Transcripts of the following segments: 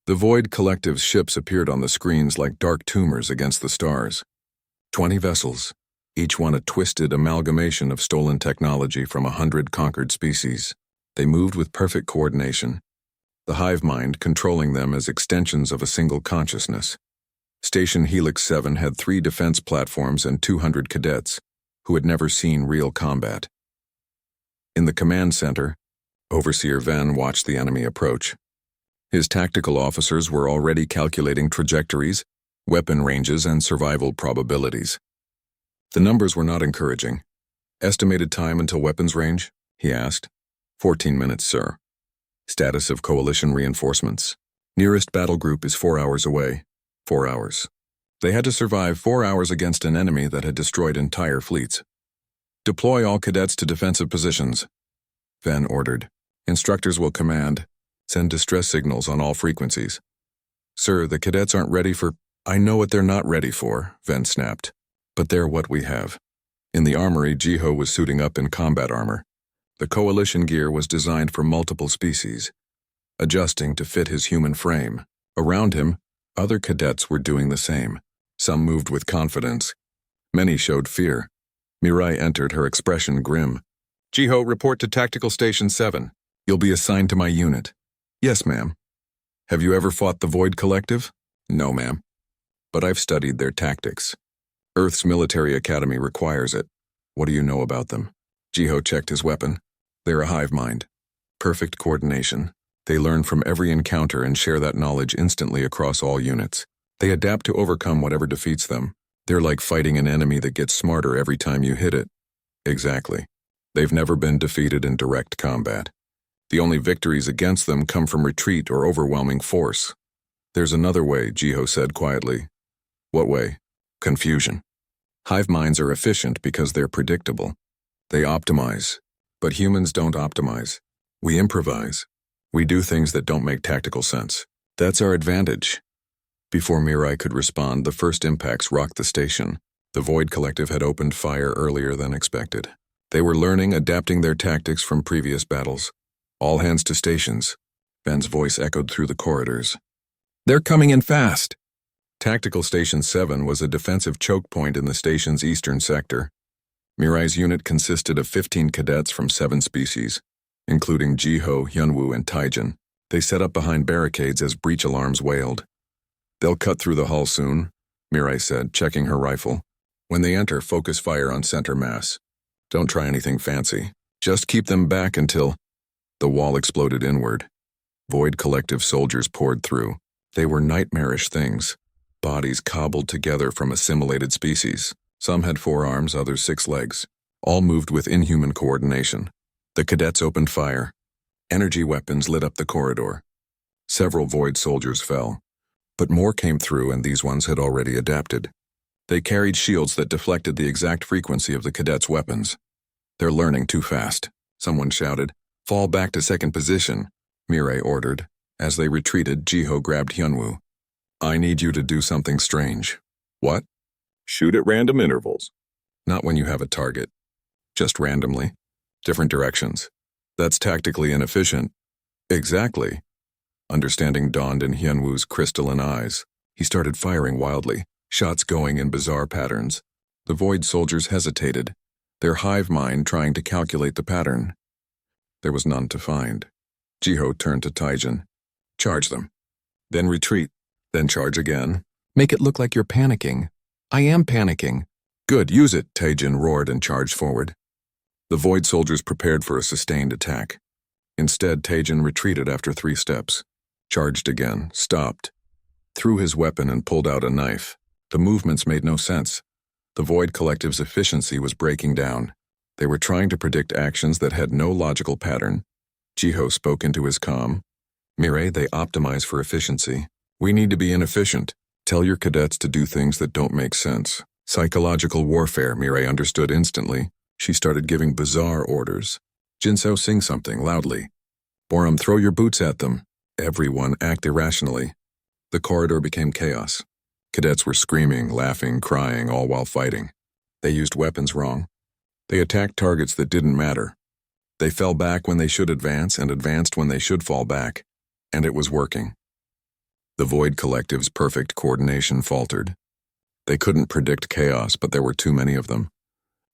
The Void Collective's ships appeared on the screens like dark tumors against the stars. 20 vessels, each one a twisted amalgamation of stolen technology from 100 conquered species. They moved with perfect coordination, the hive mind controlling them as extensions of a single consciousness. Station Helix 7 had 3 defense platforms and 200 cadets, who had never seen real combat. In the command center, Overseer Ven watched the enemy approach. His tactical officers were already calculating trajectories, weapon ranges, and survival probabilities. The numbers were not encouraging. Estimated time until weapons range? He asked. 14 minutes, sir. Status of coalition reinforcements. Nearest battle group is 4 hours away. 4 hours. They had to survive 4 hours against an enemy that had destroyed entire fleets. Deploy all cadets to defensive positions. Ven ordered. Instructors will command. Send distress signals on all frequencies. Sir, the cadets aren't ready for— I know what they're not ready for, Ven snapped. But they're what we have. In the armory, Jiho was suiting up in combat armor. The coalition gear was designed for multiple species, adjusting to fit his human frame. Around him, other cadets were doing the same. Some moved with confidence. Many showed fear. Mirai entered, her expression grim. Jiho, report to Tactical Station 7. You'll be assigned to my unit. Yes, ma'am. Have you ever fought the Void Collective? No, ma'am. But I've studied their tactics. Earth's military academy requires it. What do you know about them? Jiho checked his weapon. They're a hive mind. Perfect coordination. They learn from every encounter and share that knowledge instantly across all units. They adapt to overcome whatever defeats them. They're like fighting an enemy that gets smarter every time you hit it. Exactly. They've never been defeated in direct combat. The only victories against them come from retreat or overwhelming force. There's another way, Jiho said quietly. What way? Confusion. Hive minds are efficient because they're predictable. They optimize. But humans don't optimize. We improvise. We do things that don't make tactical sense. That's our advantage. Before Mirai could respond, the first impacts rocked the station. The Void Collective had opened fire earlier than expected. They were learning, adapting their tactics from previous battles. All hands to stations. Ven's voice echoed through the corridors. They're coming in fast. Tactical Station 7 was a defensive choke point in the station's eastern sector. Mirai's unit consisted of 15 cadets from 7 species, including Jiho, Hyunwoo, and Taijin. They set up behind barricades as breach alarms wailed. They'll cut through the hull soon, Mirai said, checking her rifle. When they enter, focus fire on center mass. Don't try anything fancy. Just keep them back until— The wall exploded inward. Void Collective soldiers poured through. They were nightmarish things. Bodies cobbled together from assimilated species. Some had 4 arms, others 6 legs. All moved with inhuman coordination. The cadets opened fire. Energy weapons lit up the corridor. Several Void soldiers fell. But more came through, and these ones had already adapted. They carried shields that deflected the exact frequency of the cadets' weapons. They're learning too fast, someone shouted. Fall back to second position, Mirai ordered. As they retreated, Jiho grabbed Hyunwoo. I need you to do something strange. What? Shoot at random intervals. Not when you have a target. Just randomly. Different directions. That's tactically inefficient. Exactly. Understanding dawned in Hyunwoo's crystalline eyes. He started firing wildly, shots going in bizarre patterns. The Void soldiers hesitated, their hive mind trying to calculate the pattern. There was none to find. Jiho turned to Taijin. Charge them. Then retreat. Then charge again. Make it look like you're panicking. I am panicking. Good, use it, Taijin roared and charged forward. The Void soldiers prepared for a sustained attack. Instead, Taijin retreated after 3 steps. Charged again, stopped. Threw his weapon and pulled out a knife. The movements made no sense. The Void Collective's efficiency was breaking down. They were trying to predict actions that had no logical pattern. Jiho spoke into his comm. Mirai, they optimize for efficiency. We need to be inefficient. Tell your cadets to do things that don't make sense. Psychological warfare, Mirai understood instantly. She started giving bizarre orders. Jinseo, sing something loudly. Borum, throw your boots at them. Everyone act irrationally. The corridor became chaos. Cadets were screaming, laughing, crying, all while fighting. They used weapons wrong. They attacked targets that didn't matter. They fell back when they should advance and advanced when they should fall back. And it was working. The Void Collective's perfect coordination faltered. They couldn't predict chaos, but there were too many of them.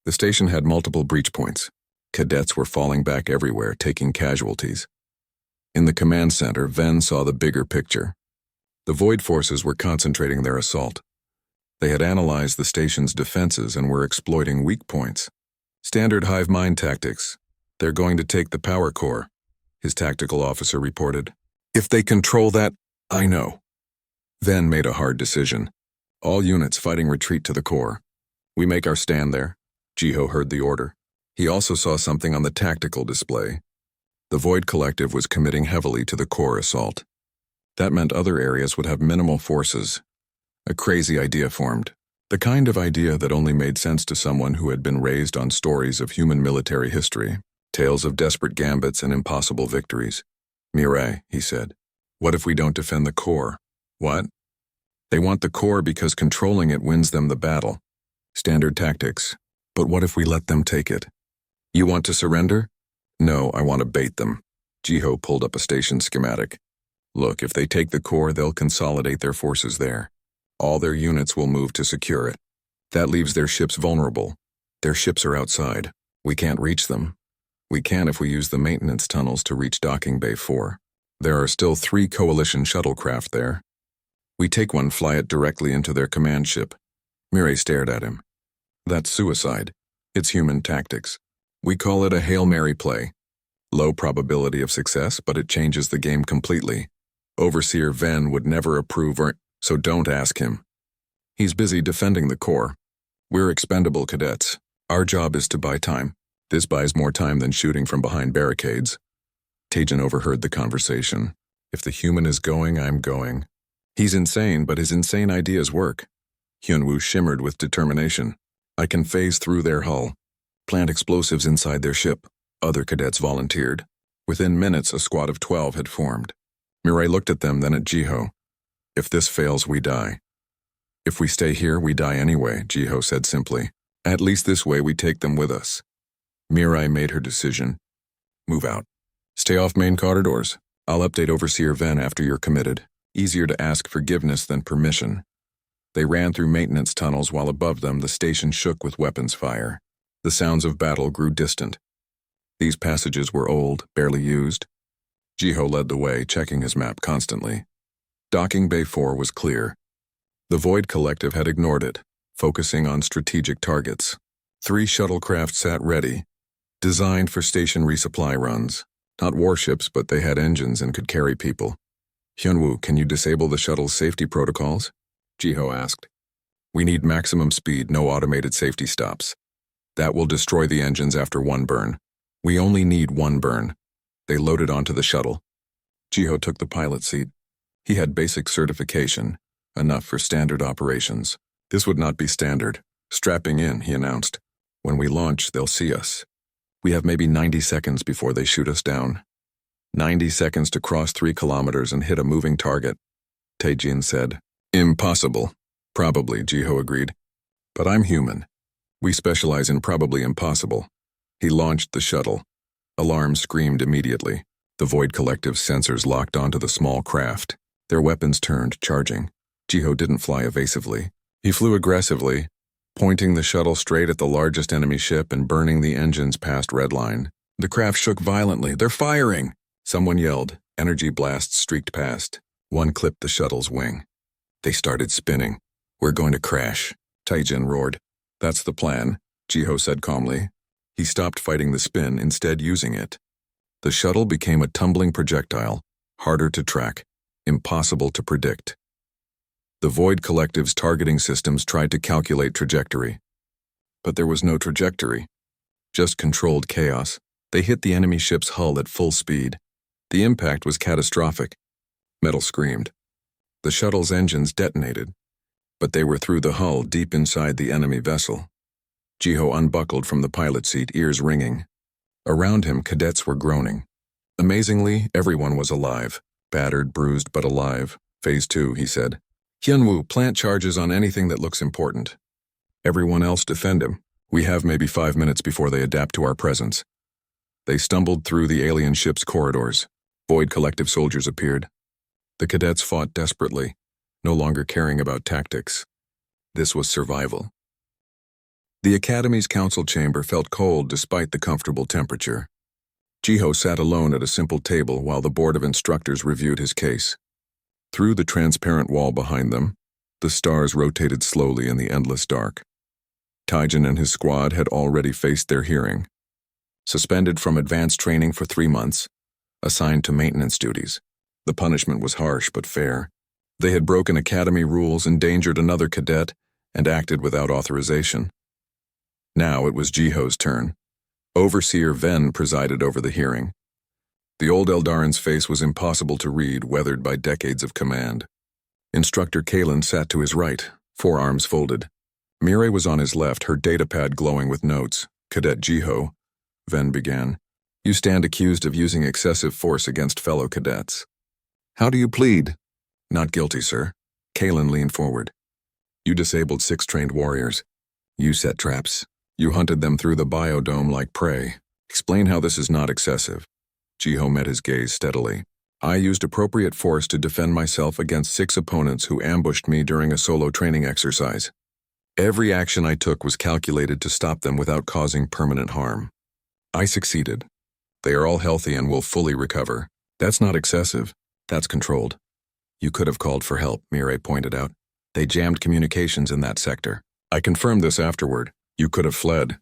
The station had multiple breach points. Cadets were falling back everywhere, taking casualties. In the command center, Ven saw the bigger picture. The Void forces were concentrating their assault. They had analyzed the station's defenses and were exploiting weak points. Standard hive mind tactics. They're going to take the power core, his tactical officer reported. If they control that, I know. Ven made a hard decision. All units fighting retreat to the core. We make our stand there. Jiho heard the order. He also saw something on the tactical display. The Void Collective was committing heavily to the core assault. That meant other areas would have minimal forces. A crazy idea formed. The kind of idea that only made sense to someone who had been raised on stories of human military history, tales of desperate gambits and impossible victories. Mirai, he said. What if we don't defend the core? What? They want the core because controlling it wins them the battle. Standard tactics. But what if we let them take it? You want to surrender? No, I want to bait them. Jiho pulled up a station schematic. Look, if they take the core, they'll consolidate their forces there. All their units will move to secure it. That leaves their ships vulnerable. Their ships are outside. We can't reach them. We can if we use the maintenance tunnels to reach Docking Bay 4. There are still 3 Coalition shuttlecraft there. We take one, fly it directly into their command ship. Mirai stared at him. That's suicide. It's human tactics. We call it a Hail Mary play. Low probability of success, but it changes the game completely. Overseer Ven would never approve so don't ask him. He's busy defending the core. We're expendable cadets. Our job is to buy time. This buys more time than shooting from behind barricades. Taejin overheard the conversation. If the human is going, I'm going. He's insane, but his insane ideas work. Hyunwoo shimmered with determination. I can phase through their hull. Plant explosives inside their ship. Other cadets volunteered. Within minutes, a squad of 12 had formed. Mirai looked at them, then at Jiho. If this fails, we die. If we stay here, we die anyway, Jiho said simply. At least this way we take them with us. Mirai made her decision. Move out. Stay off main corridors. I'll update Overseer Ven after you're committed. Easier to ask forgiveness than permission. They ran through maintenance tunnels while above them the station shook with weapons fire. The sounds of battle grew distant. These passages were old, barely used. Jiho led the way, checking his map constantly. Docking Bay 4 was clear. The Void Collective had ignored it, focusing on strategic targets. 3 shuttlecraft sat ready, designed for station resupply runs. Not warships, but they had engines and could carry people. Hyunwoo, can you disable the shuttle's safety protocols? Jiho asked. We need maximum speed, no automated safety stops. That will destroy the engines after 1 burn. We only need 1 burn. They loaded onto the shuttle. Jiho took the pilot seat. He had basic certification, enough for standard operations. This would not be standard. Strapping in, he announced. When we launch, they'll see us. We have maybe 90 seconds before they shoot us down. 90 seconds to cross 3 kilometers and hit a moving target, Taejin said. Impossible. Probably, Jiho agreed. But I'm human. We specialize in probably impossible. He launched the shuttle. Alarms screamed immediately. The Void Collective's sensors locked onto the small craft. Their weapons turned, charging. Jiho didn't fly evasively. He flew aggressively, pointing the shuttle straight at the largest enemy ship and burning the engines past redline. The craft shook violently. They're firing! Someone yelled. Energy blasts streaked past. One clipped the shuttle's wing. They started spinning. We're going to crash, Taejin roared. That's the plan, Jiho said calmly. He stopped fighting the spin, instead using it. The shuttle became a tumbling projectile, harder to track, impossible to predict. The Void Collective's targeting systems tried to calculate trajectory. But there was no trajectory, just controlled chaos. They hit the enemy ship's hull at full speed. The impact was catastrophic. Metal screamed. The shuttle's engines detonated, but they were through the hull deep inside the enemy vessel. Jiho unbuckled from the pilot seat, ears ringing. Around him, cadets were groaning. Amazingly, everyone was alive. Battered, bruised, but alive. Phase 2, he said. Hyunwoo, plant charges on anything that looks important. Everyone else defend him. We have maybe 5 minutes before they adapt to our presence. They stumbled through the alien ship's corridors. Void Collective soldiers appeared. The cadets fought desperately, no longer caring about tactics. This was survival. The Academy's council chamber felt cold despite the comfortable temperature. Jiho sat alone at a simple table while the board of instructors reviewed his case. Through the transparent wall behind them, the stars rotated slowly in the endless dark. Taijin and his squad had already faced their hearing. Suspended from advanced training for 3 months, assigned to maintenance duties. The punishment was harsh but fair. They had broken academy rules, endangered another cadet, and acted without authorization. Now it was Jiho's turn. Overseer Ven presided over the hearing. The old Eldarin's face was impossible to read, weathered by decades of command. Instructor Kalen sat to his right, forearms folded. Mirai was on his left, her datapad glowing with notes. Cadet Jiho, Ven began, you stand accused of using excessive force against fellow cadets. How do you plead? Not guilty, sir. Kalen leaned forward. You disabled 6 trained warriors. You set traps. You hunted them through the biodome like prey. Explain how this is not excessive. Jiho met his gaze steadily. I used appropriate force to defend myself against 6 opponents who ambushed me during a solo training exercise. Every action I took was calculated to stop them without causing permanent harm. I succeeded. They are all healthy and will fully recover. That's not excessive. That's controlled. You could have called for help, Mirai pointed out. They jammed communications in that sector. I confirmed this afterward. You could have fled.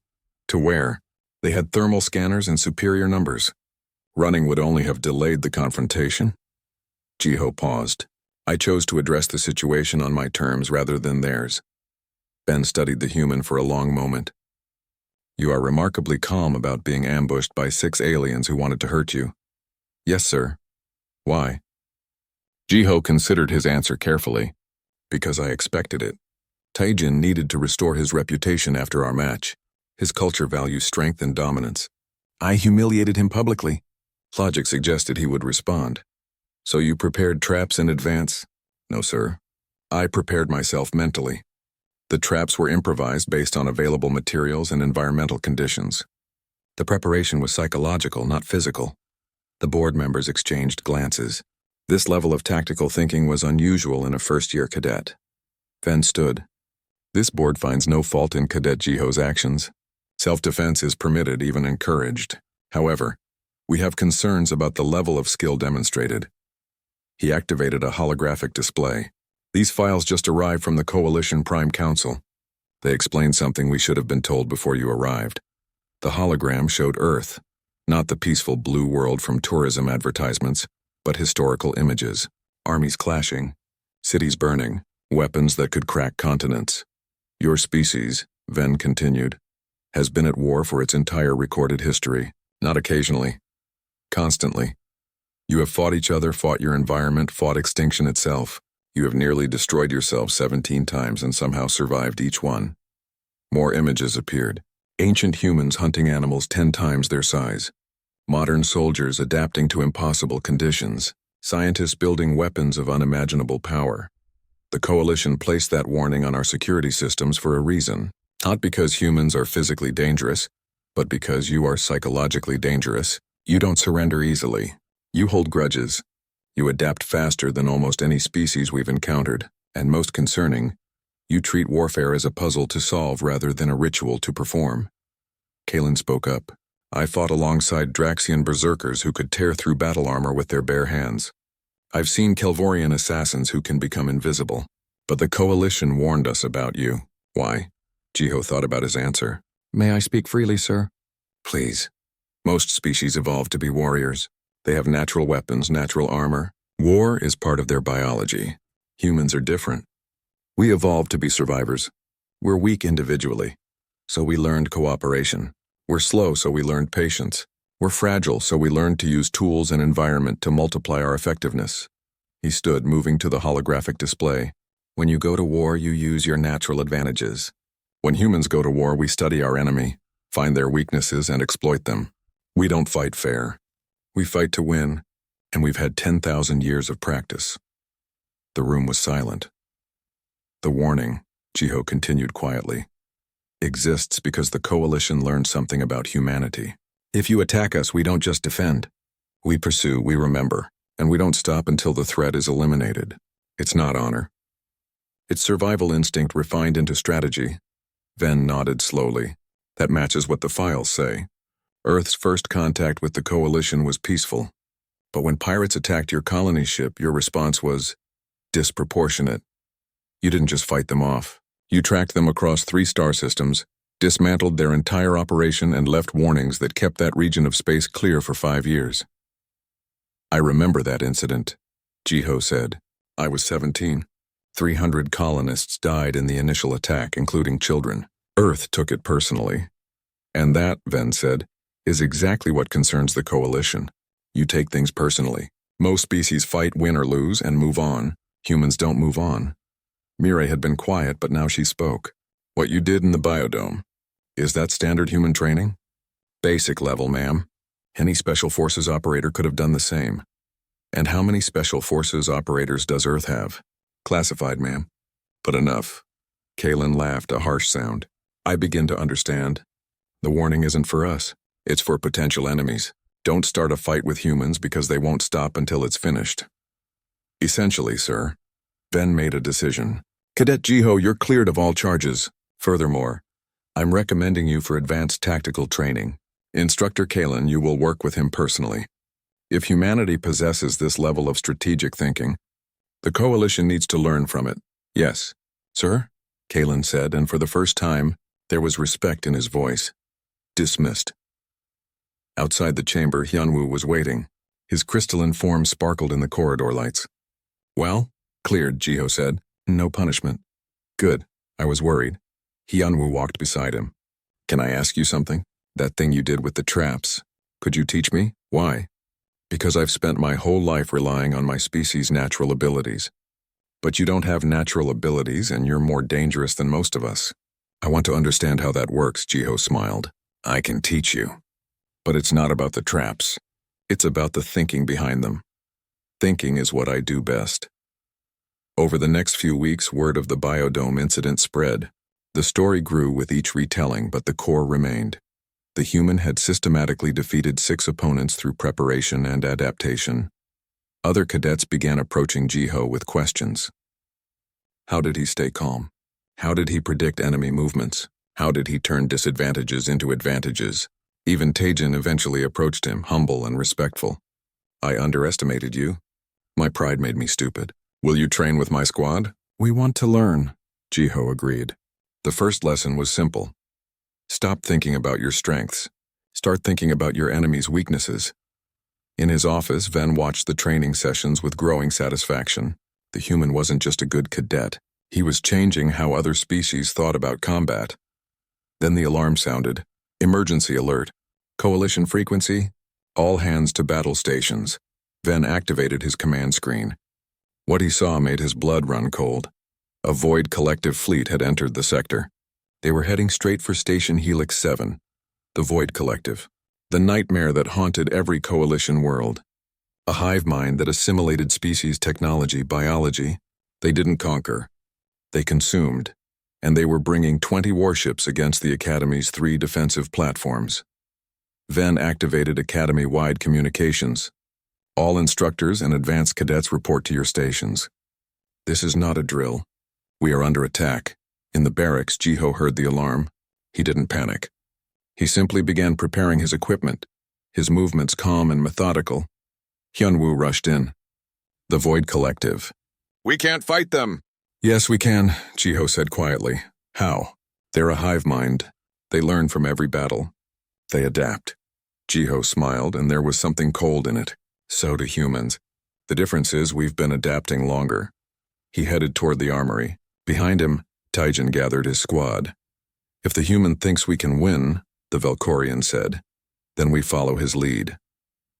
To where? They had thermal scanners in superior numbers. Running would only have delayed the confrontation. Jiho paused. I chose to address the situation on my terms rather than theirs. Ben studied the human for a long moment. You are remarkably calm about being ambushed by 6 aliens who wanted to hurt you. Yes, sir. Why? Jiho considered his answer carefully. Because I expected it. Taijin needed to restore his reputation after our match. His culture values strength and dominance. I humiliated him publicly. Logic suggested he would respond. So you prepared traps in advance? No, sir. I prepared myself mentally. The traps were improvised based on available materials and environmental conditions. The preparation was psychological, not physical. The board members exchanged glances. This level of tactical thinking was unusual in a first-year cadet. Ven stood. This board finds no fault in Cadet Jiho's actions. Self-defense is permitted, even encouraged. However, we have concerns about the level of skill demonstrated. He activated a holographic display. These files just arrived from the Coalition Prime Council. They explained something we should have been told before you arrived. The hologram showed Earth, not the peaceful blue world from tourism advertisements, but historical images, armies clashing, cities burning, weapons that could crack continents. Your species, Ven continued, has been at war for its entire recorded history, not occasionally, constantly. You have fought each other, fought your environment, fought extinction itself. You have nearly destroyed yourself 17 times and somehow survived each one. More images appeared. Ancient humans hunting animals 10 times their size. Modern soldiers adapting to impossible conditions. Scientists building weapons of unimaginable power. The Coalition placed that warning on our security systems for a reason. Not because humans are physically dangerous, but because you are psychologically dangerous. You don't surrender easily. You hold grudges. You adapt faster than almost any species we've encountered, and most concerning, you treat warfare as a puzzle to solve rather than a ritual to perform. Kalen spoke up. I fought alongside Draxian berserkers who could tear through battle armor with their bare hands. I've seen Kelvorian assassins who can become invisible, but the Coalition warned us about you. Why? Jiho thought about his answer. May I speak freely, sir? Please. Most species evolve to be warriors. They have natural weapons, natural armor. War is part of their biology. Humans are different. We evolved to be survivors. We're weak individually, so we learned cooperation. We're slow, so we learned patience. We're fragile, so we learned to use tools and environment to multiply our effectiveness. He stood, moving to the holographic display. When you go to war, you use your natural advantages. When humans go to war, we study our enemy, find their weaknesses, and exploit them. We don't fight fair. We fight to win, and we've had 10,000 years of practice. The room was silent. The warning, Jiho continued quietly, exists because the Coalition learned something about humanity. If you attack us, we don't just defend. We pursue, we remember. And we don't stop until the threat is eliminated. It's not honor. It's survival instinct refined into strategy. Ven nodded slowly. That matches what the files say. Earth's first contact with the Coalition was peaceful. But when pirates attacked your colony ship, your response was disproportionate. You didn't just fight them off. You tracked them across 3 star systems, dismantled their entire operation, and left warnings that kept that region of space clear for 5 years. I remember that incident, Jiho said. I was 17. 300 colonists died in the initial attack, including children. Earth took it personally. And that, Ven said, is exactly what concerns the Coalition. You take things personally. Most species fight, win or lose, and move on. Humans don't move on. Mireille had been quiet, but now she spoke. What you did in the biodome, is that standard human training? Basic level, ma'am. Any Special Forces operator could have done the same. And how many Special Forces operators does Earth have? Classified, ma'am. But enough. Kalen laughed, a harsh sound. I begin to understand. The warning isn't for us. It's for potential enemies. Don't start a fight with humans because they won't stop until it's finished. Essentially, sir. Ben made a decision. Cadet Jiho, you're cleared of all charges. Furthermore, I'm recommending you for advanced tactical training. Instructor Kalen, you will work with him personally. If humanity possesses this level of strategic thinking, the Coalition needs to learn from it. Yes, sir, Kalen said, and for the first time, there was respect in his voice. Dismissed. Outside the chamber, Hyunwoo was waiting. His crystalline form sparkled in the corridor lights. Well, cleared, Jiho said. No punishment. Good. I was worried. Hyunwoo walked beside him. Can I ask you something? That thing you did with the traps. Could you teach me? Why? Because I've spent my whole life relying on my species' natural abilities. But you don't have natural abilities, and you're more dangerous than most of us. I want to understand how that works, Jiho smiled. I can teach you. But it's not about the traps. It's about the thinking behind them. Thinking is what I do best. Over the next few weeks, word of the biodome incident spread. The story grew with each retelling, but the core remained. The human had systematically defeated 6 opponents through preparation and adaptation. Other cadets began approaching Jiho with questions. How did he stay calm? How did he predict enemy movements? How did he turn disadvantages into advantages? Even Taejin eventually approached him, humble and respectful. I underestimated you. My pride made me stupid. Will you train with my squad? We want to learn, Jiho agreed. The first lesson was simple. Stop thinking about your strengths. Start thinking about your enemy's weaknesses. In his office, Ven watched the training sessions with growing satisfaction. The human wasn't just a good cadet. He was changing how other species thought about combat. Then the alarm sounded. Emergency alert. Coalition frequency. All hands to battle stations. Ven activated his command screen. What he saw made his blood run cold. A Void Collective fleet had entered the sector. They were heading straight for Station Helix 7, the Void Collective, the nightmare that haunted every Coalition world. A hive mind that assimilated species technology, biology. They didn't conquer. They consumed, and they were bringing 20 warships against the Academy's 3 defensive platforms. Ven activated Academy-wide communications. All instructors and advanced cadets report to your stations. This is not a drill. We are under attack. In the barracks, Jiho heard the alarm. He didn't panic. He simply began preparing his equipment, his movements calm and methodical. Hyunwoo rushed in. The Void Collective. We can't fight them. Yes, we can, Jiho said quietly. How? They're a hive mind. They learn from every battle. They adapt. Jiho smiled, and there was something cold in it. So do humans. The difference is we've been adapting longer. He headed toward the armory. Behind him, Taejin gathered his squad. If the human thinks we can win, the Valkorian said, then we follow his lead.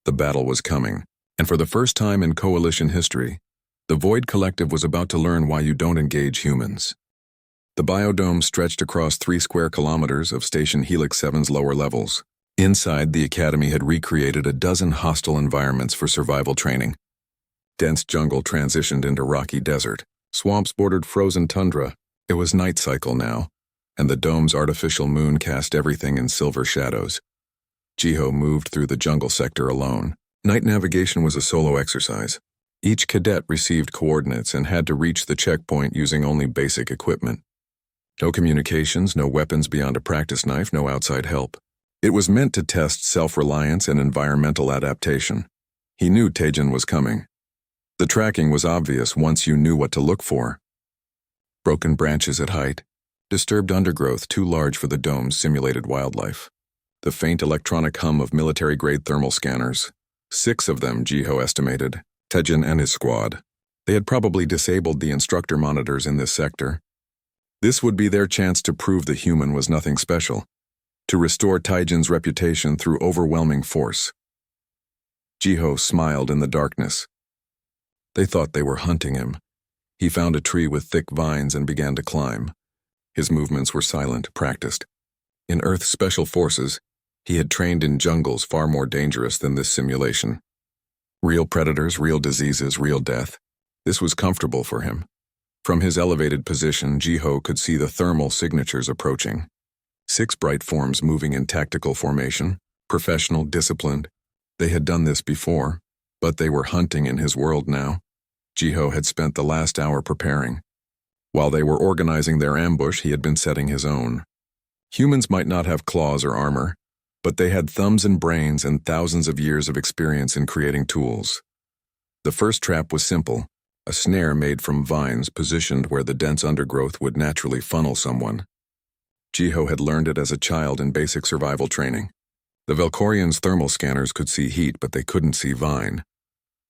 The battle was coming, and for the first time in Coalition history, the Void Collective was about to learn why you don't engage humans. The biodome stretched across 3 square kilometers of Station Helix 7's lower levels. Inside, the Academy had recreated a dozen hostile environments for survival training. Dense jungle transitioned into rocky desert. Swamps bordered frozen tundra. It was night cycle now, and the dome's artificial moon cast everything in silver shadows. Jiho moved through the jungle sector alone. Night navigation was a solo exercise. Each cadet received coordinates and had to reach the checkpoint using only basic equipment. No communications, no weapons beyond a practice knife, no outside help. It was meant to test self-reliance and environmental adaptation. He knew Taejin was coming. The tracking was obvious once you knew what to look for. Broken branches at height, disturbed undergrowth too large for the dome's simulated wildlife. The faint electronic hum of military-grade thermal scanners. 6 of them, Jiho estimated, Taejin and his squad. They had probably disabled the instructor monitors in this sector. This would be their chance to prove the human was nothing special, to restore Taejin's reputation through overwhelming force. Jiho smiled in the darkness. They thought they were hunting him. He found a tree with thick vines and began to climb. His movements were silent, practiced. In Earth's special forces, he had trained in jungles far more dangerous than this simulation. Real predators, real diseases, real death. This was comfortable for him. From his elevated position, Jiho could see the thermal signatures approaching. 6 bright forms moving in tactical formation, professional, disciplined. They had done this before, but they were hunting in his world now. Jiho had spent the last hour preparing. While they were organizing their ambush, he had been setting his own. Humans might not have claws or armor, but they had thumbs and brains and thousands of years of experience in creating tools. The first trap was simple, a snare made from vines positioned where the dense undergrowth would naturally funnel someone. Jiho had learned it as a child in basic survival training. The Valkorian's thermal scanners could see heat, but they couldn't see vine.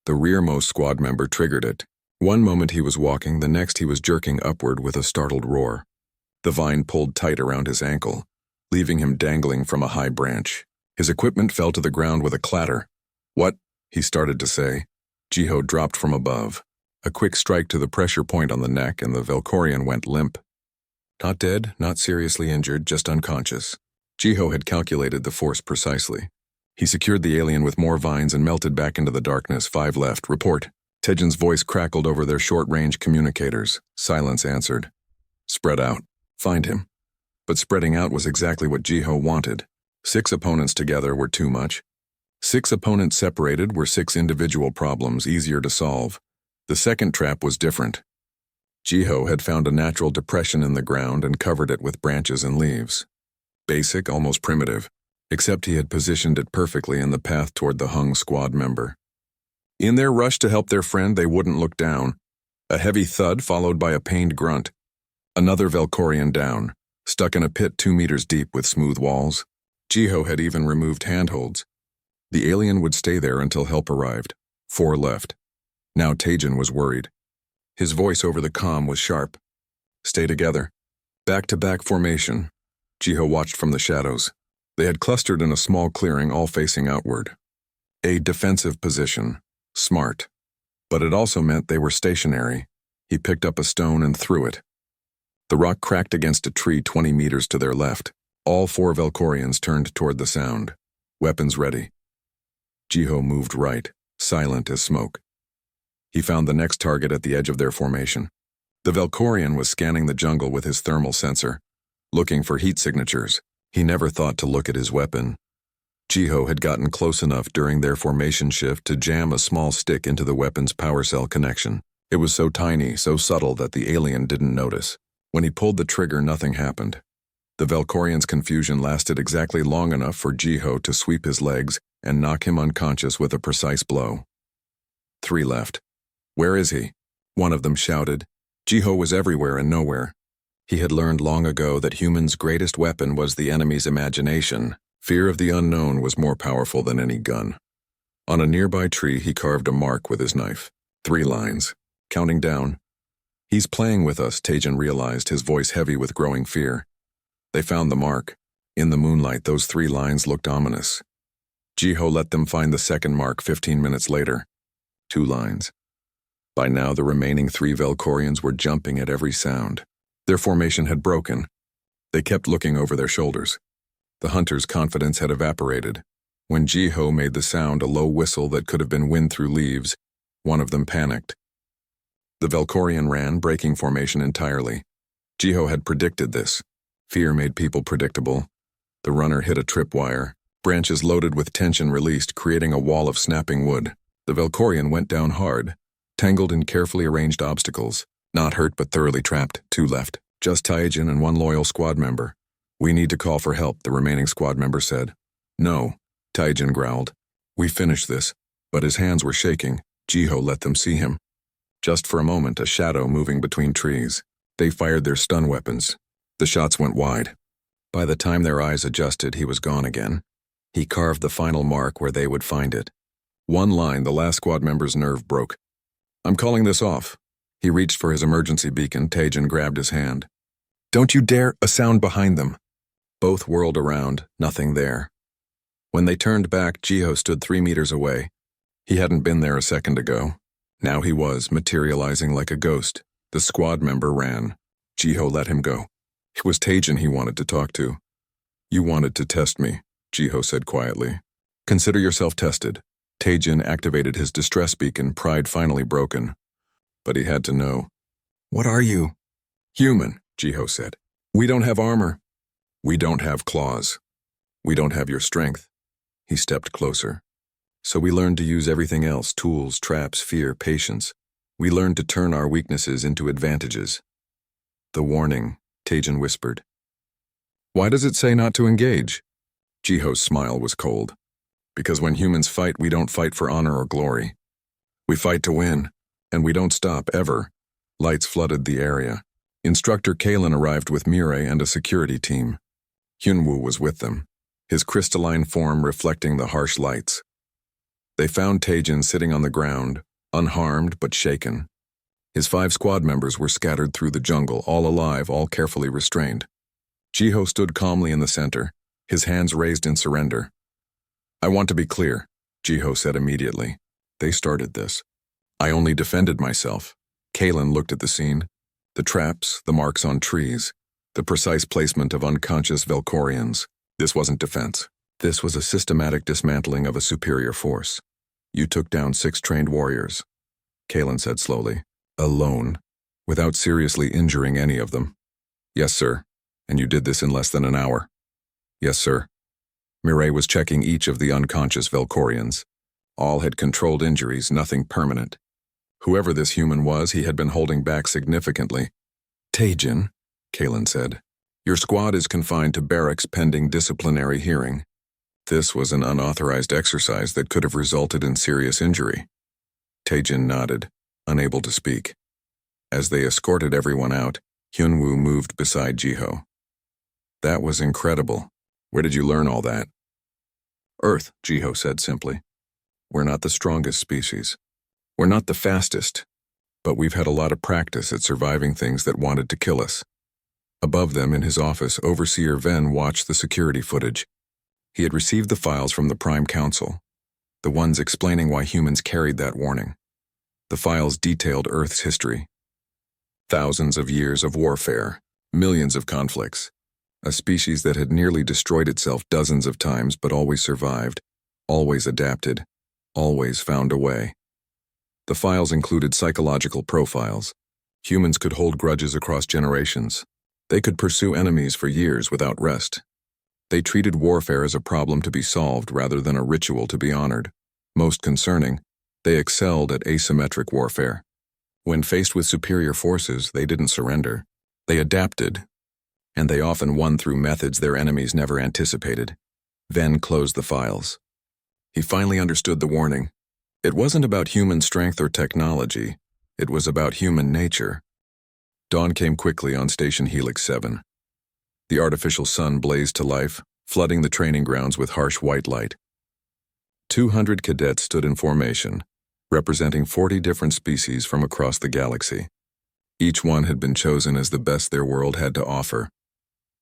The rearmost squad member triggered it. One moment he was walking, the next he was jerking upward with a startled roar. The vine pulled tight around his ankle, leaving him dangling from a high branch. His equipment fell to the ground with a clatter. "What?" he started to say. Jiho dropped from above. A quick strike to the pressure point on the neck, and the Valkorian went limp. Not dead, not seriously injured, just unconscious. Jiho had calculated the force precisely. He secured the alien with more vines and melted back into the darkness. 5 left. Report. Taejin's voice crackled over their short-range communicators. Silence answered. Spread out. Find him. But spreading out was exactly what Jiho wanted. 6 opponents together were too much. 6 opponents separated were 6 individual problems, easier to solve. The second trap was different. Jiho had found a natural depression in the ground and covered it with branches and leaves. Basic, almost primitive, except he had positioned it perfectly in the path toward the hung squad member. In their rush to help their friend, they wouldn't look down. A heavy thud followed by a pained grunt. Another Valkorian down, stuck in a pit 2 meters deep with smooth walls. Jiho had even removed handholds. The alien would stay there until help arrived. 4 left. Now Taejin was worried. His voice over the comm was sharp. Stay together. Back-to-back formation. Jiho watched from the shadows. They had clustered in a small clearing, all facing outward. A defensive position. Smart. But it also meant they were stationary. He picked up a stone and threw it. The rock cracked against a tree 20 meters to their left. All 4 Valkorians turned toward the sound. Weapons ready. Jiho moved right, silent as smoke. He found the next target at the edge of their formation. The Valkorian was scanning the jungle with his thermal sensor, looking for heat signatures. He never thought to look at his weapon. Jiho had gotten close enough during their formation shift to jam a small stick into the weapon's power cell connection. It was so tiny, so subtle that the alien didn't notice. When he pulled the trigger, nothing happened. The Valkorian's confusion lasted exactly long enough for Jiho to sweep his legs and knock him unconscious with a precise blow. 3 left. Where is he? One of them shouted. Jiho was everywhere and nowhere. He had learned long ago that humans' greatest weapon was the enemy's imagination. Fear of the unknown was more powerful than any gun. On a nearby tree, he carved a mark with his knife. 3 lines. Counting down. He's playing with us, Taejin realized, his voice heavy with growing fear. They found the mark. In the moonlight, those 3 lines looked ominous. Jiho let them find the second mark 15 minutes later. 2 lines. By now, the remaining 3 Valkorians were jumping at every sound. Their formation had broken. They kept looking over their shoulders. The hunter's confidence had evaporated. When Jiho made the sound, a low whistle that could have been wind through leaves, one of them panicked. The Valkorian ran, breaking formation entirely. Jiho had predicted this. Fear made people predictable. The runner hit a tripwire. Branches loaded with tension released, creating a wall of snapping wood. The Velkorian went down hard, tangled in carefully arranged obstacles. Not hurt but thoroughly trapped. 2 left. Just Taijin and 1 loyal squad member. We need to call for help, the remaining squad member said. No, Taijin growled. We finished this. But his hands were shaking. Jiho let them see him. Just for a moment, a shadow moving between trees. They fired their stun weapons. The shots went wide. By the time their eyes adjusted, he was gone again. He carved the final mark where they would find it. One line, the last squad member's nerve broke. I'm calling this off. He reached for his emergency beacon. Taijin grabbed his hand. Don't you dare! A sound behind them. Both whirled around, nothing there. When they turned back, Jiho stood 3 meters away. He hadn't been there a second ago. Now he was, materializing like a ghost. The squad member ran. Jiho let him go. It was Taijin he wanted to talk to. You wanted to test me, Jiho said quietly. Consider yourself tested. Taijin activated his distress beacon, pride finally broken. But he had to know. What are you? Human, Jiho said. We don't have armor. We don't have claws. We don't have your strength. He stepped closer. So we learned to use everything else, tools, traps, fear, patience. We learned to turn our weaknesses into advantages. The warning, Taijin whispered. Why does it say not to engage? Jiho's smile was cold. Because when humans fight, we don't fight for honor or glory. We fight to win, and we don't stop, ever. Lights flooded the area. Instructor Kalen arrived with Mirai and a security team. Hyunwoo was with them, his crystalline form reflecting the harsh lights. They found Taijin sitting on the ground, unharmed but shaken. His 5 squad members were scattered through the jungle, all alive, all carefully restrained. Jiho stood calmly in the center, his hands raised in surrender. I want to be clear, Jiho said immediately. They started this. I only defended myself. Kalen looked at the scene. The traps, the marks on trees, the precise placement of unconscious Velkorians. This wasn't defense. This was a systematic dismantling of a superior force. You took down 6 trained warriors, Kalen said slowly, alone, without seriously injuring any of them. Yes, sir. And you did this in less than an hour. Yes, sir. Mirai was checking each of the unconscious Velkorians. All had controlled injuries, nothing permanent. Whoever this human was, he had been holding back significantly. Taijin, Kalen said, your squad is confined to barracks pending disciplinary hearing. This was an unauthorized exercise that could have resulted in serious injury. Taijin nodded, unable to speak. As they escorted everyone out, Hyunwoo moved beside Jiho. That was incredible. Where did you learn all that? Earth, Jiho said simply. We're not the strongest species. We're not the fastest, but we've had a lot of practice at surviving things that wanted to kill us. Above them in his office, Overseer Ven watched the security footage. He had received the files from the Prime Council, the ones explaining why humans carried that warning. The files detailed Earth's history. Thousands of years of warfare, millions of conflicts. A species that had nearly destroyed itself dozens of times but always survived, always adapted, always found a way. The files included psychological profiles. Humans could hold grudges across generations. They could pursue enemies for years without rest. They treated warfare as a problem to be solved rather than a ritual to be honored. Most concerning, they excelled at asymmetric warfare. When faced with superior forces, they didn't surrender. They adapted, and they often won through methods their enemies never anticipated. Ven closed the files. He finally understood the warning. It wasn't about human strength or technology. It was about human nature. Dawn came quickly on Station Helix 7. The artificial sun blazed to life, flooding the training grounds with harsh white light. 200 cadets stood in formation, representing 40 different species from across the galaxy. Each one had been chosen as the best their world had to offer.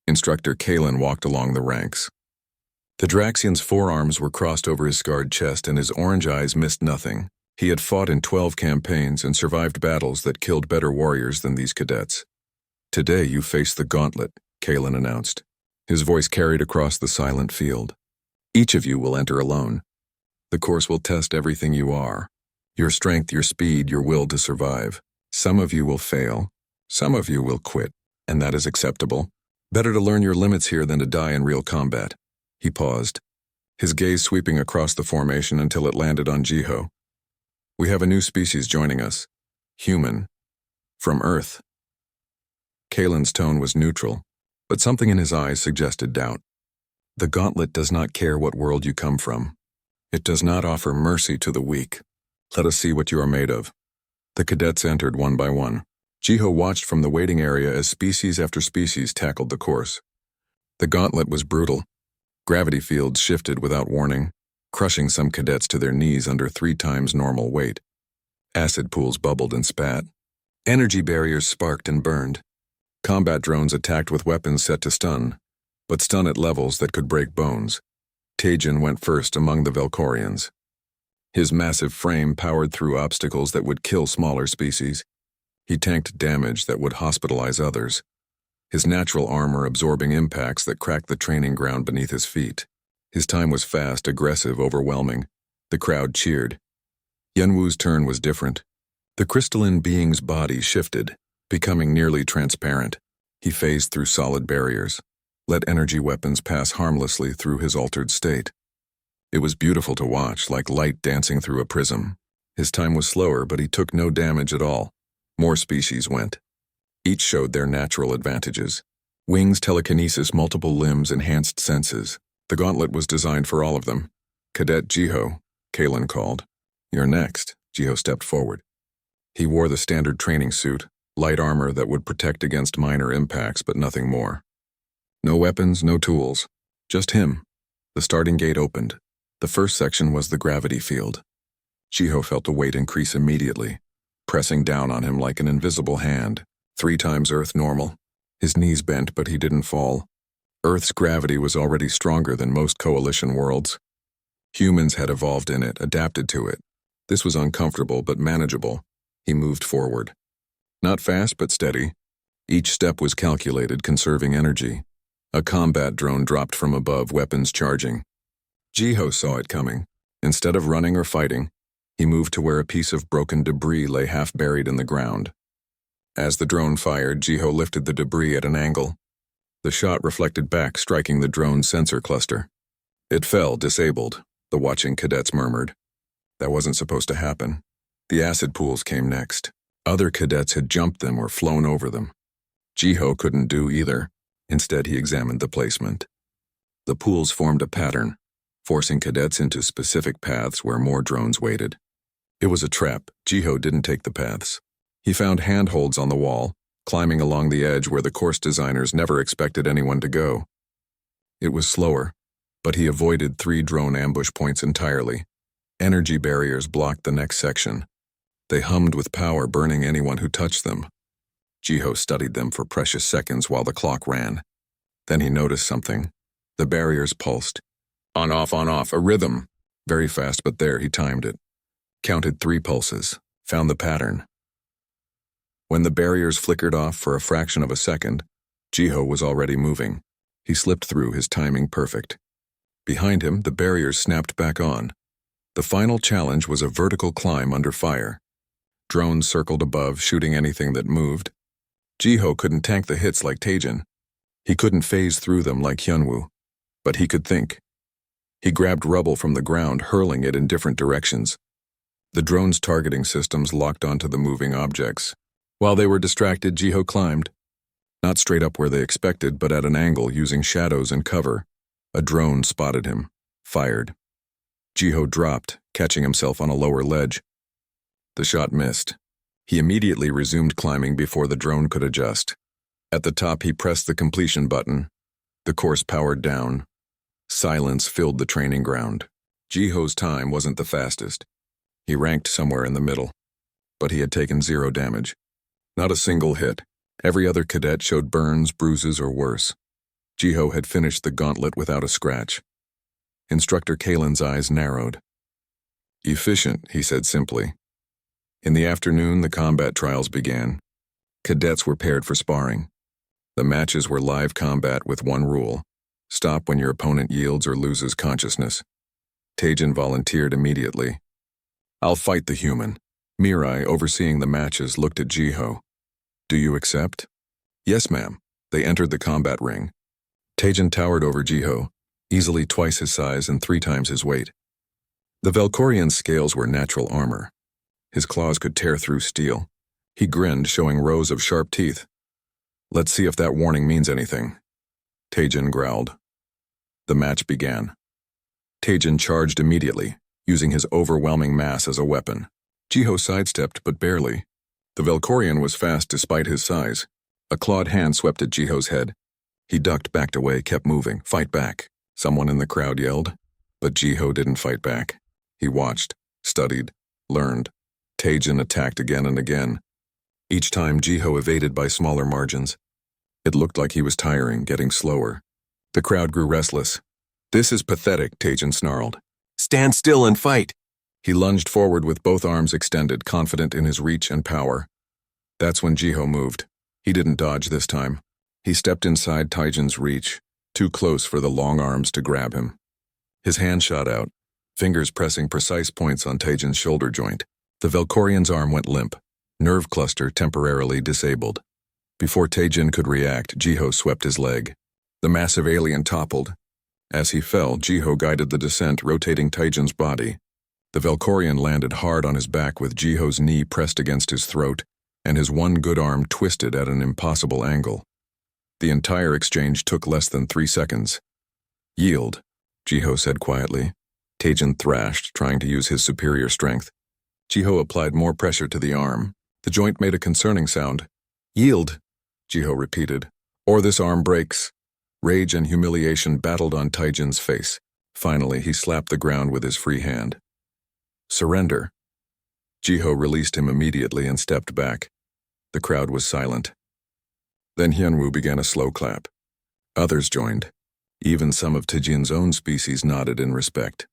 Instructor Kalen walked along the ranks. The Draxian's forearms were crossed over his scarred chest and his orange eyes missed nothing. He had fought in 12 campaigns and survived battles that killed better warriors than these cadets. Today you face the gauntlet, Kalen announced. His voice carried across the silent field. Each of you will enter alone. The course will test everything you are. Your strength, your speed, your will to survive. Some of you will fail. Some of you will quit, and that is acceptable. Better to learn your limits here than to die in real combat. He paused. his gaze sweeping across the formation until it landed on Jiho. "We have a new species joining us. Human. From Earth." Kalen's tone was neutral, but something in his eyes suggested doubt. "The gauntlet does not care what world you come from. It does not offer mercy to the weak. Let us see what you are made of." The cadets entered one by one. Jiho watched from the waiting area as species after species tackled the course. The gauntlet was brutal. Gravity fields shifted without warning, crushing some cadets to their knees under 3 times normal weight. Acid pools bubbled and spat. Energy barriers sparked and burned. Combat drones attacked with weapons set to stun, but stun at levels that could break bones. Tajin went first among the Velkorians. His massive frame powered through obstacles that would kill smaller species. He tanked damage that would hospitalize others, his natural armor absorbing impacts that cracked the training ground beneath his feet. His time was fast, aggressive, overwhelming. The crowd cheered. Yenwu's turn was different. The crystalline being's body shifted, becoming nearly transparent. He phased through solid barriers, let energy weapons pass harmlessly through his altered state. It was beautiful to watch, like light dancing through a prism. His time was slower, but he took no damage at all. More species went. Each showed their natural advantages. Wings, telekinesis, multiple limbs, enhanced senses. The gauntlet was designed for all of them. "Cadet Jiho," Kalen called. "You're next." Jiho stepped forward. He wore the standard training suit, light armor that would protect against minor impacts, but nothing more. No weapons, no tools. Just him. The starting gate opened. The first section was the gravity field. Jiho felt the weight increase immediately, pressing down on him like an invisible hand. 3 times Earth normal. His knees bent, but he didn't fall. Earth's gravity was already stronger than most coalition worlds. Humans had evolved in it, adapted to it. This was uncomfortable but manageable. He moved forward. Not fast, but steady. Each step was calculated, conserving energy. A combat drone dropped from above, weapons charging. Jiho saw it coming. Instead of running or fighting, he moved to where a piece of broken debris lay half buried in the ground. As the drone fired, Jiho lifted the debris at an angle. The shot reflected back, striking the drone's sensor cluster. It fell, disabled, the watching cadets murmured. That wasn't supposed to happen. The acid pools came next. Other cadets had jumped them or flown over them. Jiho couldn't do either. Instead, he examined the placement. The pools formed a pattern, forcing cadets into specific paths where more drones waited. It was a trap. Jiho didn't take the paths. He found handholds on the wall, climbing along the edge where the course designers never expected anyone to go. It was slower, but he avoided 3 drone ambush points entirely. Energy barriers blocked the next section. They hummed with power, burning anyone who touched them. Jiho studied them for precious seconds while the clock ran. Then he noticed something. The barriers pulsed. On, off, a rhythm. Very fast, but there, he timed it. Counted 3 pulses. Found the pattern. When the barriers flickered off for a fraction of a second, Jiho was already moving. He slipped through, his timing perfect. Behind him, the barriers snapped back on. The final challenge was a vertical climb under fire. Drones circled above, shooting anything that moved. Jiho couldn't tank the hits like Tajin. He couldn't phase through them like Hyunwoo. But he could think. He grabbed rubble from the ground, hurling it in different directions. The drone's targeting systems locked onto the moving objects. While they were distracted, Jiho climbed. Not straight up where they expected, but at an angle, using shadows and cover. A drone spotted him. Fired. Jiho dropped, catching himself on a lower ledge. The shot missed. He immediately resumed climbing before the drone could adjust. At the top, he pressed the completion button. The course powered down. Silence filled the training ground. Jiho's time wasn't the fastest. He ranked somewhere in the middle. But he had taken 0 damage. Not a single hit. Every other cadet showed burns, bruises, or worse. Jiho had finished the gauntlet without a scratch. Instructor Kalen's eyes narrowed. "Efficient," he said simply. In the afternoon, the combat trials began. Cadets were paired for sparring. The matches were live combat with one rule: stop when your opponent yields or loses consciousness. Tajin volunteered immediately. "I'll fight the human." Mirai, overseeing the matches, looked at Jiho. "Do you accept?" "Yes, ma'am." They entered the combat ring. Tajin towered over Jiho, easily twice his size and 3 times his weight. The Velkorian's scales were natural armor. His claws could tear through steel. He grinned, showing rows of sharp teeth. "Let's see if that warning means anything," Taejin growled. The match began. Taejin charged immediately, using his overwhelming mass as a weapon. Jiho sidestepped, but barely. The Velkorian was fast despite his size. A clawed hand swept at Jiho's head. He ducked, backed away, kept moving. "Fight back," someone in the crowd yelled. But Jiho didn't fight back. He watched, studied, learned. Taejin attacked again and again. Each time, Jiho evaded by smaller margins. It looked like he was tiring, getting slower. The crowd grew restless. "This is pathetic," Taejin snarled. "Stand still and fight!" He lunged forward with both arms extended, confident in his reach and power. That's when Jiho moved. He didn't dodge this time. He stepped inside Taejin's reach, too close for the long arms to grab him. His hand shot out, fingers pressing precise points on Taejin's shoulder joint. The Velkorian's arm went limp, nerve cluster temporarily disabled. Before Taejin could react, Jiho swept his leg. The massive alien toppled. As he fell, Jiho guided the descent, rotating Taejin's body. The Velkorian landed hard on his back with Jiho's knee pressed against his throat, and his one good arm twisted at an impossible angle. The entire exchange took less than 3 seconds. "Yield," Jiho said quietly. Taejin thrashed, trying to use his superior strength. Jiho applied more pressure to the arm. The joint made a concerning sound. "Yield," Jiho repeated, "or this arm breaks." Rage and humiliation battled on Taejin's face. Finally, he slapped the ground with his free hand. "Surrender." Jiho released him immediately and stepped back. The crowd was silent. Then Hyunwoo began a slow clap. Others joined. Even some of Taejin's own species nodded in respect.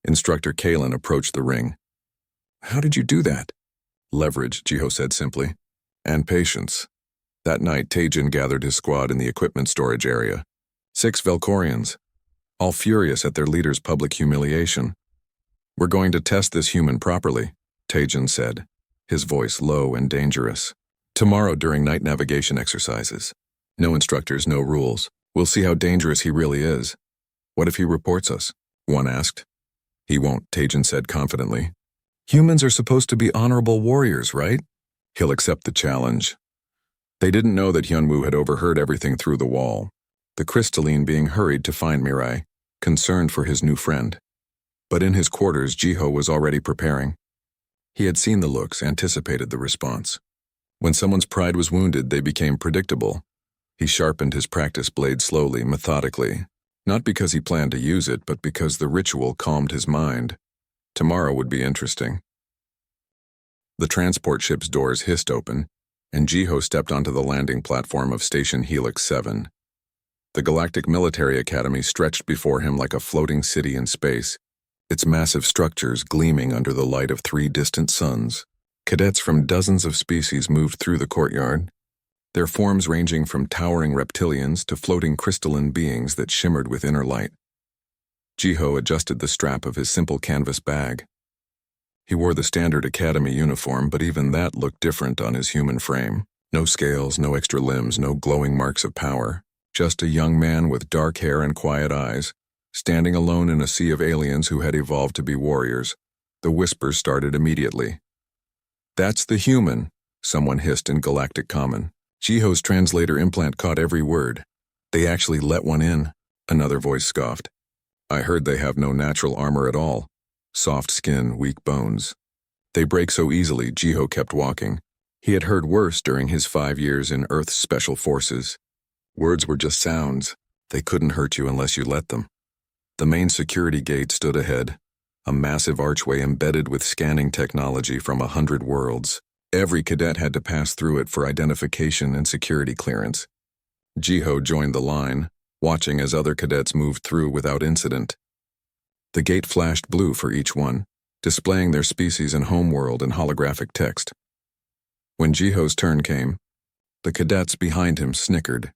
Instructor Kalen approached the ring. "How did you do that?" "Leverage," Jiho said simply. "And patience." That night, Taejin gathered his squad in the equipment storage area. 6 Velkorians, all furious at their leader's public humiliation. "We're going to test this human properly," Taejin said, his voice low and dangerous. "Tomorrow during night navigation exercises. No instructors, no rules. We'll see how dangerous he really is." "What if he reports us?" one asked. "He won't," Taejin said confidently. "Humans are supposed to be honorable warriors, right? He'll accept the challenge." They didn't know that Hyunwoo had overheard everything through the wall. The crystalline being hurried to find Mirai, concerned for his new friend. But in his quarters, Jiho was already preparing. He had seen the looks, anticipated the response. When someone's pride was wounded, they became predictable. He sharpened his practice blade slowly, methodically, not because he planned to use it, but because the ritual calmed his mind. Tomorrow would be interesting. The transport ship's doors hissed open, and Jiho stepped onto the landing platform of Station Helix 7. The Galactic Military Academy stretched before him like a floating city in space, its massive structures gleaming under the light of 3 distant suns. Cadets from dozens of species moved through the courtyard, their forms ranging from towering reptilians to floating crystalline beings that shimmered with inner light. Jiho adjusted the strap of his simple canvas bag. He wore the standard academy uniform, but even that looked different on his human frame. No scales, no extra limbs, no glowing marks of power. Just a young man with dark hair and quiet eyes, standing alone in a sea of aliens who had evolved to be warriors. The whispers started immediately. "That's the human," someone hissed in Galactic Common. Jiho's translator implant caught every word. "They actually let one in," another voice scoffed. "I heard they have no natural armor at all. Soft skin, weak bones. They break so easily." Jiho kept walking. He had heard worse during his 5 years in Earth's Special Forces. Words were just sounds. They couldn't hurt you unless you let them. The main security gate stood ahead, a massive archway embedded with scanning technology from 100 worlds. Every cadet had to pass through it for identification and security clearance. Jiho joined the line, watching as other cadets moved through without incident. The gate flashed blue for each one, displaying their species and homeworld in holographic text. When Jiho's turn came, the cadets behind him snickered.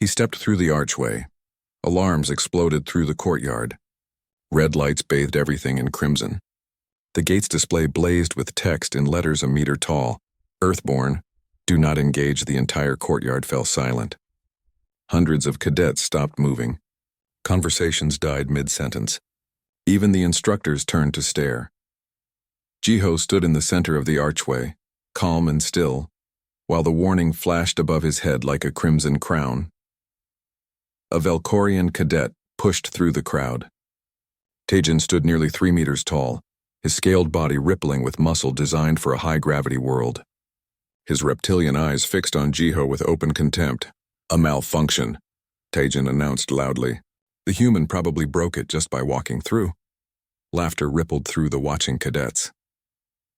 He stepped through the archway. Alarms exploded through the courtyard. Red lights bathed everything in crimson. The gate's display blazed with text in letters a meter tall. "EARTHBORN, do not engage." The entire courtyard fell silent. Hundreds of cadets stopped moving. Conversations died mid-sentence. Even the instructors turned to stare. Jiho stood in the center of the archway, calm and still, while the warning flashed above his head like a crimson crown. A Valkorian cadet pushed through the crowd. Tajin stood nearly 3 meters tall, his scaled body rippling with muscle designed for a high-gravity world. His reptilian eyes fixed on Jiho with open contempt. "A malfunction," Tajin announced loudly. "The human probably broke it just by walking through." Laughter rippled through the watching cadets.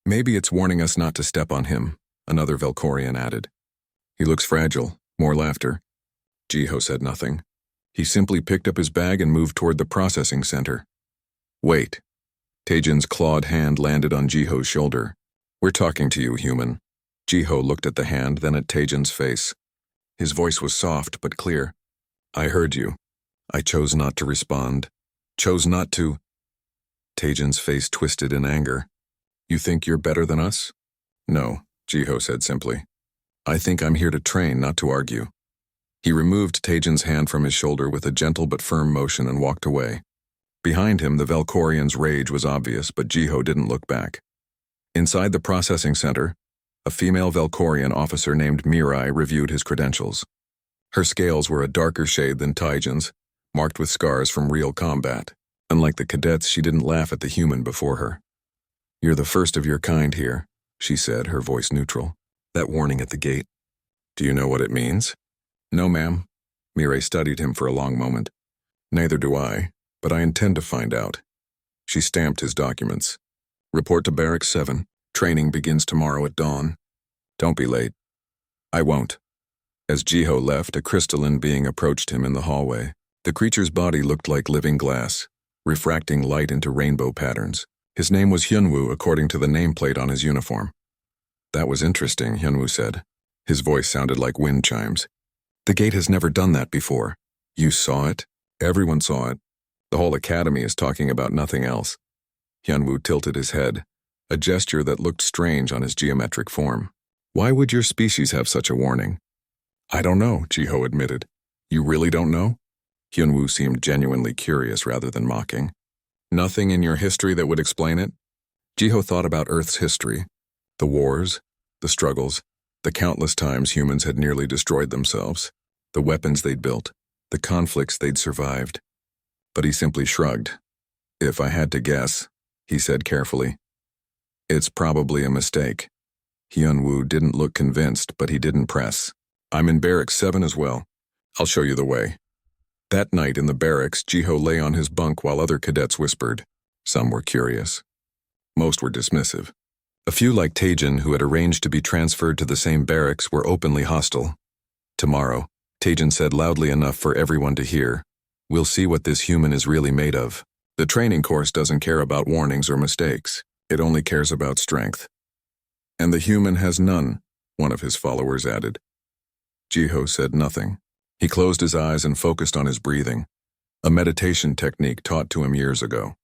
"Maybe it's warning us not to step on him," another Valkorian added. "He looks fragile." More laughter. Jiho said nothing. He simply picked up his bag and moved toward the processing center. "Wait." Tajin's clawed hand landed on Jiho's shoulder. "We're talking to you, human." Jiho looked at the hand, then at Tajin's face. His voice was soft but clear. "I heard you. I chose not to respond. Chose not to." Tajin's face twisted in anger. "You think you're better than us?" "No," Jiho said simply. "I think I'm here to train, not to argue." He removed Tajin's hand from his shoulder with a gentle but firm motion and walked away. Behind him, the Valkorian's rage was obvious, but Jiho didn't look back. Inside the processing center, a female Valkorian officer named Mirai reviewed his credentials. Her scales were a darker shade than Tajin's, marked with scars from real combat. Unlike the cadets, she didn't laugh at the human before her. "You're the first of your kind here," she said, her voice neutral. "That warning at the gate. Do you know what it means?" "No, ma'am." Mirai studied him for a long moment. "Neither do I, but I intend to find out." She stamped his documents. "Report to Barracks 7. Training begins tomorrow at dawn. Don't be late." "I won't." As Jiho left, a crystalline being approached him in the hallway. The creature's body looked like living glass, refracting light into rainbow patterns. His name was Hyunwoo according to the nameplate on his uniform. "That was interesting," Hyunwoo said. His voice sounded like wind chimes. "The gate has never done that before." "You saw it?" "Everyone saw it. The whole academy is talking about nothing else." Hyunwoo tilted his head, a gesture that looked strange on his geometric form. "Why would your species have such a warning?" "I don't know," Jiho admitted. "You really don't know?" Hyunwoo seemed genuinely curious rather than mocking. "Nothing in your history that would explain it?" Jiho thought about Earth's history. The wars, the struggles, the countless times humans had nearly destroyed themselves, the weapons they'd built, the conflicts they'd survived. But he simply shrugged. "If I had to guess," he said carefully, "it's probably a mistake." Hyunwoo didn't look convinced, but he didn't press. "I'm in Barracks 7 as well. I'll show you the way." That night in the barracks, Jiho lay on his bunk while other cadets whispered. Some were curious. Most were dismissive. A few, like Tajin, who had arranged to be transferred to the same barracks, were openly hostile. "Tomorrow," Tajin said loudly enough for everyone to hear, "we'll see what this human is really made of. The training course doesn't care about warnings or mistakes. It only cares about strength." "And the human has none," one of his followers added. Jiho said nothing. He closed his eyes and focused on his breathing, a meditation technique taught to him years ago.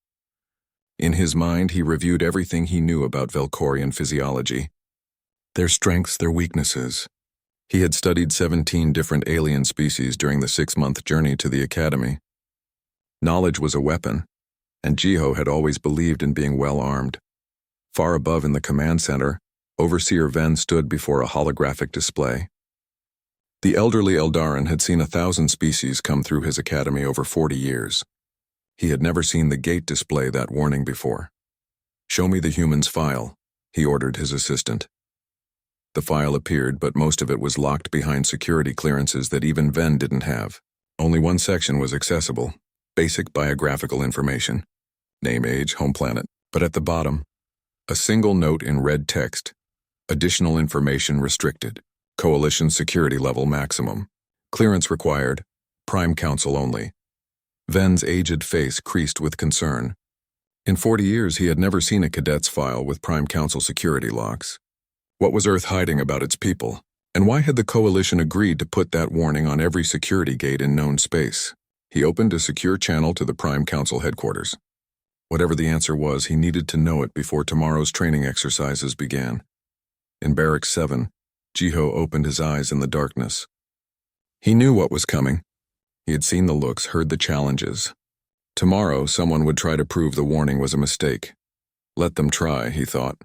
In his mind, he reviewed everything he knew about Valkorian physiology, their strengths, their weaknesses. He had studied 17 different alien species during the 6-month journey to the academy. Knowledge was a weapon, and Jiho had always believed in being well armed. Far above in the command center, Overseer Ven stood before a holographic display. The elderly Eldarin had seen 1,000 species come through his academy over 40 years. He had never seen the gate display that warning before. "Show me the human's file," he ordered his assistant. The file appeared, but most of it was locked behind security clearances that even Ven didn't have. Only one section was accessible: basic biographical information. Name, age, home planet. But at the bottom, a single note in red text: additional information restricted. Coalition security level maximum. Clearance required. Prime Council only. Ven's aged face creased with concern. In 40 years, he had never seen a cadet's file with Prime Council security locks. What was Earth hiding about its people? And why had the Coalition agreed to put that warning on every security gate in known space? He opened a secure channel to the Prime Council headquarters. Whatever the answer was, he needed to know it before tomorrow's training exercises began. In Barracks 7, Jiho opened his eyes in the darkness. He knew what was coming. He had seen the looks, heard the challenges. Tomorrow, someone would try to prove the warning was a mistake. Let them try, he thought.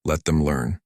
Let them learn.